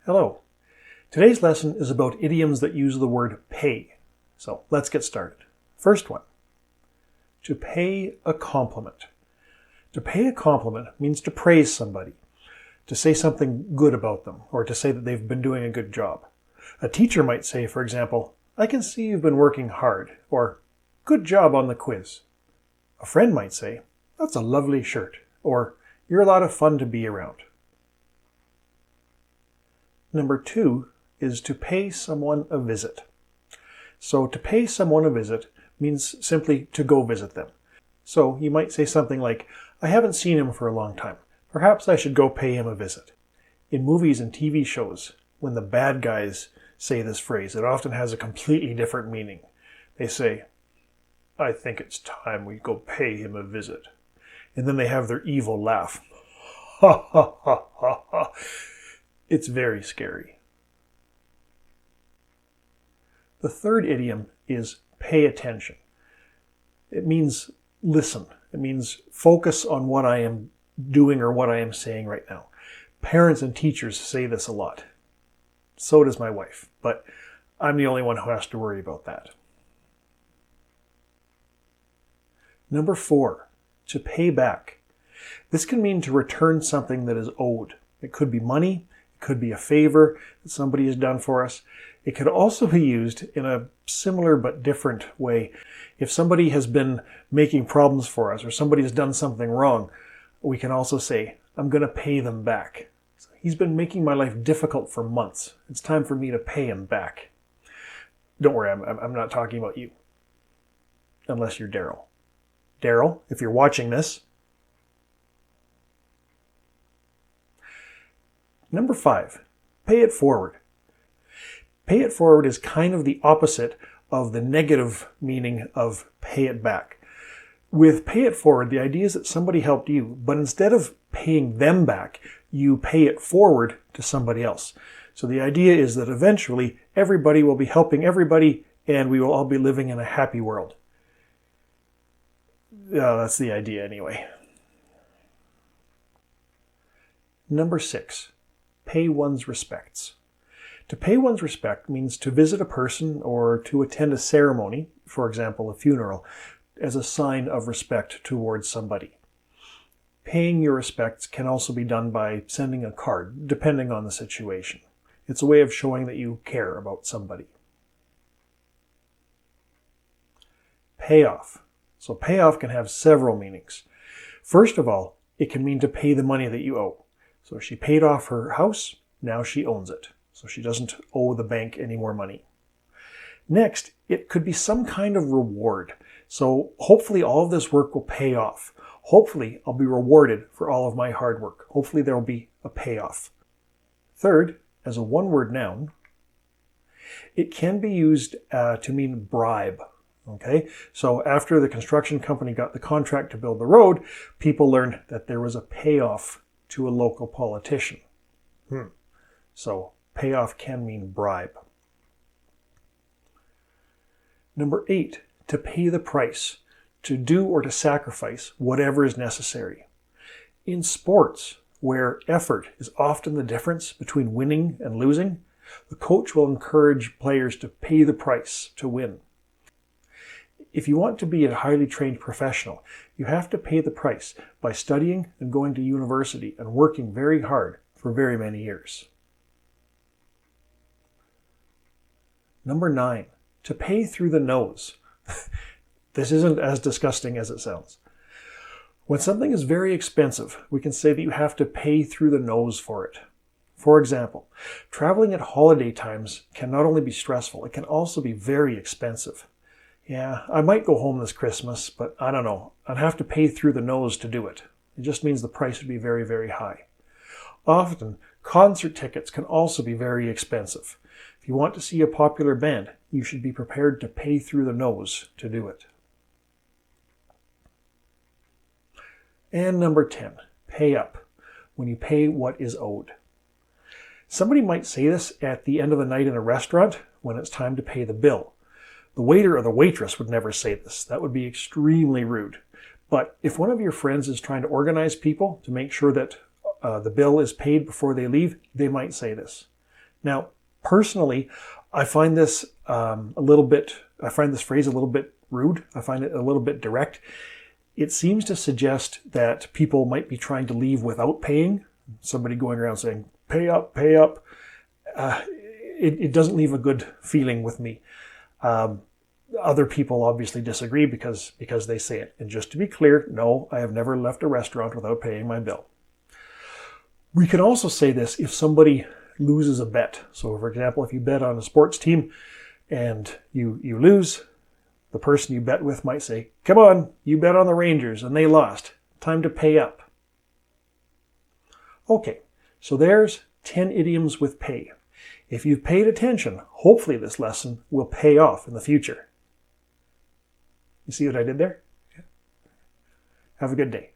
Hello. Today's lesson is about idioms that use the word pay. So let's get started. First one, to pay a compliment. To pay a compliment means to praise somebody, to say something good about them, or to say that they've been doing a good job. A teacher might say, for example, "I can see you've been working hard," or "Good job on the quiz." A friend might say, "That's a lovely shirt," or "You're a lot of fun to be around." Number two is to pay someone a visit. So to pay someone a visit means simply to go visit them. So you might say something like, "I haven't seen him for a long time. Perhaps I should go pay him a visit." In movies and TV shows, when the bad guys say this phrase, it often has a completely different meaning. They say, "I think it's time we go pay him a visit." And then they have their evil laugh. Ha ha ha ha ha. It's very scary. The third idiom is pay attention. It means listen. It means focus on what I am doing or what I am saying right now. Parents and teachers say this a lot. So does my wife, but I'm the only one who has to worry about that. Number four, to pay back. This can mean to return something that is owed. It could be money. Could be a favor that somebody has done for us. It could also be used in a similar but different way. If somebody has been making problems for us or somebody has done something wrong, we can also say, "I'm going to pay them back. He's been making my life difficult for months. It's time for me to pay him back." Don't worry, I'm not talking about you. Unless you're Daryl. Daryl, if you're watching this. Number five, pay it forward. Pay it forward is kind of the opposite of the negative meaning of pay it back. With pay it forward, the idea is that somebody helped you, but instead of paying them back, you pay it forward to somebody else. So the idea is that eventually everybody will be helping everybody and we will all be living in a happy world. That's the idea anyway. Number six, pay one's respects. To pay one's respect means to visit a person or to attend a ceremony, for example, a funeral, as a sign of respect towards somebody. Paying your respects can also be done by sending a card, depending on the situation. It's a way of showing that you care about somebody. Payoff. So payoff can have several meanings. First of all, it can mean to pay the money that you owe. So she paid off her house, now she owns it. So she doesn't owe the bank any more money. Next, it could be some kind of reward. So hopefully all of this work will pay off. Hopefully I'll be rewarded for all of my hard work. Hopefully there will be a payoff. Third, as a one-word noun, it can be used to mean bribe. Okay, so after the construction company got the contract to build the road, people learned that there was a payoff to a local politician. So payoff can mean bribe. Number eight, to pay the price, to do or to sacrifice whatever is necessary. In sports, where effort is often the difference between winning and losing, the coach will encourage players to pay the price to win. If you want to be a highly trained professional, you have to pay the price by studying and going to university and working very hard for very many years. Number nine, to pay through the nose. This isn't as disgusting as it sounds. When something is very expensive, we can say that you have to pay through the nose for it. For example, traveling at holiday times can not only be stressful, it can also be very expensive. Yeah, I might go home this Christmas, but I don't know. I'd have to pay through the nose to do it. It just means the price would be very, very high. Often, concert tickets can also be very expensive. If you want to see a popular band, you should be prepared to pay through the nose to do it. And number 10, pay up, when you pay what is owed. Somebody might say this at the end of the night in a restaurant when it's time to pay the bill. The waiter or the waitress would never say this. That would be extremely rude. But if one of your friends is trying to organize people to make sure that the bill is paid before they leave, they might say this. Now, personally, I find this I find this phrase a little bit rude. I find it a little bit direct. It seems to suggest that people might be trying to leave without paying. Somebody going around saying, pay up, pay up. It doesn't leave a good feeling with me. Other people obviously disagree because they say it. And just to be clear, no, I have never left a restaurant without paying my bill. We can also say this if somebody loses a bet. So for example, if you bet on a sports team and you lose, the person you bet with might say, come on, you bet on the Rangers and they lost. Time to pay up. Okay, so there's 10 idioms with pay. If you've paid attention, hopefully this lesson will pay off in the future. You see what I did there? Have a good day.